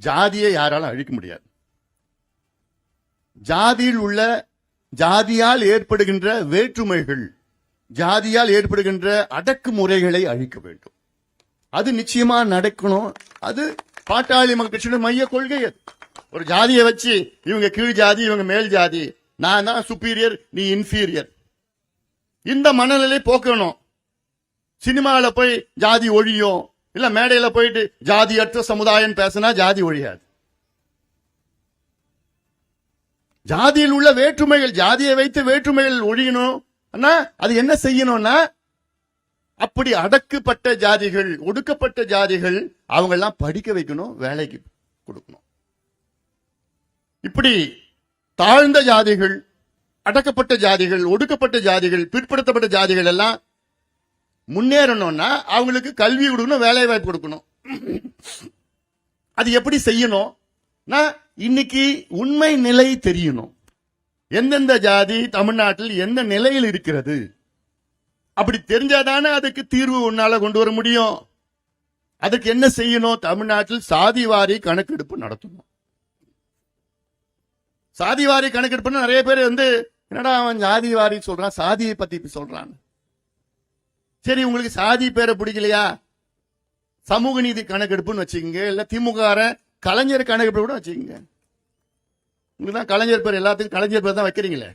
ஜாதியை யாராலும் அழிக்க முடியாது. ஜாதியில் உள்ள ஜாதியால் ஏற்படுகின்ற வேற்றுமைகள், ஜாதியால் ஏற்படுகின்ற அடக்குமுறைகளை அழிக்க வேண்டும். அது நிச்சயமா நடக்கணும். அது பாட்டாளி மக்கள் கட்சியோட மைய கொள்கை. ஒரு ஜாதியை வச்சு இவங்க கீழ் ஜாதி, இவங்க மேல் ஜாதி, நான் தான் சுப்பீரியர், நீ இன்ஃபீரியர், இந்த மனநிலை போக்கணும். சினிமாவில் போய் ஜாதி ஒழியும், இல்ல மேடையில போயிட்டு ஜாதியற்ற சமுதாயம் பேசினா ஜாதி ஒழியாது. ஜாதியில் உள்ள வேற்றுமைகள், ஜாதியை வைத்து வேற்றுமைகள் ஒழியணும். அது என்ன செய்யணும்னா, அப்படி அடக்கப்பட்ட ஜாதிகள், ஒடுக்கப்பட்ட ஜாதிகள், அவங்க எல்லாம் படிக்க வைக்கணும், வேலைக்கு கொடுக்கணும். இப்படி தாழ்ந்த ஜாதிகள், அடக்கப்பட்ட ஜாதிகள், ஒடுக்கப்பட்ட ஜாதிகள், பிற்படுத்தப்பட்ட ஜாதிகள் எல்லாம் முன்னேறணும்னா அவங்களுக்கு கல்வி கொடுக்கணும், வேலை வாய்ப்பு கொடுக்கணும். அது எப்படி செய்யணும்? இன்னைக்கு உண்மை நிலை தெரியணும். எந்தெந்த ஜாதி தமிழ்நாட்டில் எந்த நிலையில் இருக்கிறது, அப்படி தெரிஞ்சாதானே அதுக்கு தீர்வு உன்னால கொண்டு வர முடியும். அதுக்கு என்ன செய்யணும்? தமிழ்நாட்டில் சாதிவாரி கணக்கெடுப்பு நடத்தணும். சாதிவாரி கணக்கெடுப்பு நிறைய பேர் என்னடா அவன் ஜாதிவாரி சொல்றான், சாதியை பத்தி சொல்றான். சரி, உங்களுக்கு சாதி பேரை பிடிக்கலையா, சமூக நீதி கணக்கெடுப்புன்னு வச்சுக்கோங்க, இல்ல திமுக கலைஞர் கணக்கெடுப்பு கூட வச்சுக்கோங்க. உங்களுக்கு தான் கலைஞர் பேர், எல்லாத்துக்கும் கலைஞர் பேர் தான் வைக்கிறீங்களே.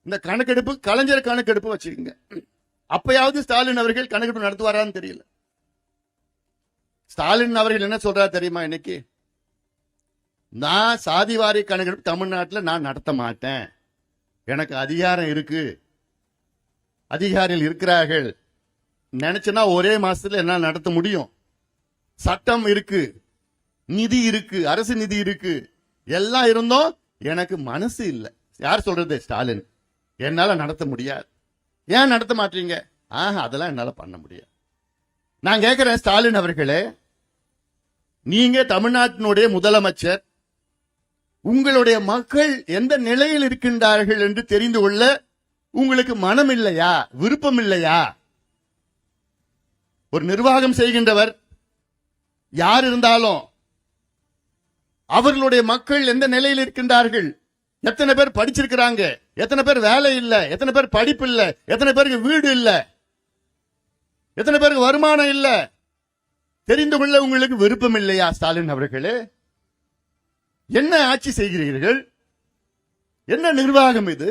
இந்த கணக்கெடுப்பு கலைஞர் கணக்கெடுப்பு வச்சுக்கோங்க. அப்பயாவது ஸ்டாலின் அவர்கள் கணக்கெடுப்பு நடத்துவாரான்னு தெரியல. ஸ்டாலின் அவர்கள் என்ன சொல்றாரு தெரியுமா? இன்னைக்கு நான் சாதிவாரி கணக்கெடுப்பு தமிழ்நாட்டில் நான் நடத்த மாட்டேன், எனக்கு அதிகாரம் இருக்கு, அதிகாரிகள் இருக்கிறார்கள், நினைச்சனா ஒரே மாசத்துல என்ன நடத்த முடியும், சட்டம் இருக்கு, நிதி இருக்கு, அரசு நிதி இருக்கு, எல்லாம் இருந்தோம், எனக்கு மனசு இல்ல. யார் சொல்றது? ஸ்டாலின். என்னால நடத்த முடியாது. ஏன் நடத்த மாட்டீங்க? அதெல்லாம் என்னால பண்ண முடியாது. நான் கேட்கிறேன், ஸ்டாலின் அவர்களே, நீங்க தமிழ்நாட்டினுடைய முதலமைச்சர், உங்களுடைய மக்கள் எந்த நிலையில் இருக்கின்றார்கள் என்று தெரிந்து கொள்ள உங்களுக்கு மனம் இல்லையா, விருப்பம் இல்லையா? ஒரு நிர்வாகம் செய்கின்றவர் யார் இருந்தாலும் அவர்களுடைய மக்கள் எந்த நிலையில் இருக்கின்றார்கள், எத்தனை பேர் படிச்சிருக்கிறாங்க, எத்தனை பேர் வேலை இல்ல, எத்தனை பேர் படிப்பு இல்ல, எத்தனை பேருக்கு வீடு இல்ல, எத்தனை பேருக்கு வருமானம் இல்ல, தெரிந்து கொள்ள உங்களுக்கு விருப்பம் இல்லையா? ஸ்டாலின் அவர்களே, என்ன ஆட்சி செய்கிறீர்கள்? என்ன நிர்வாகம் இது?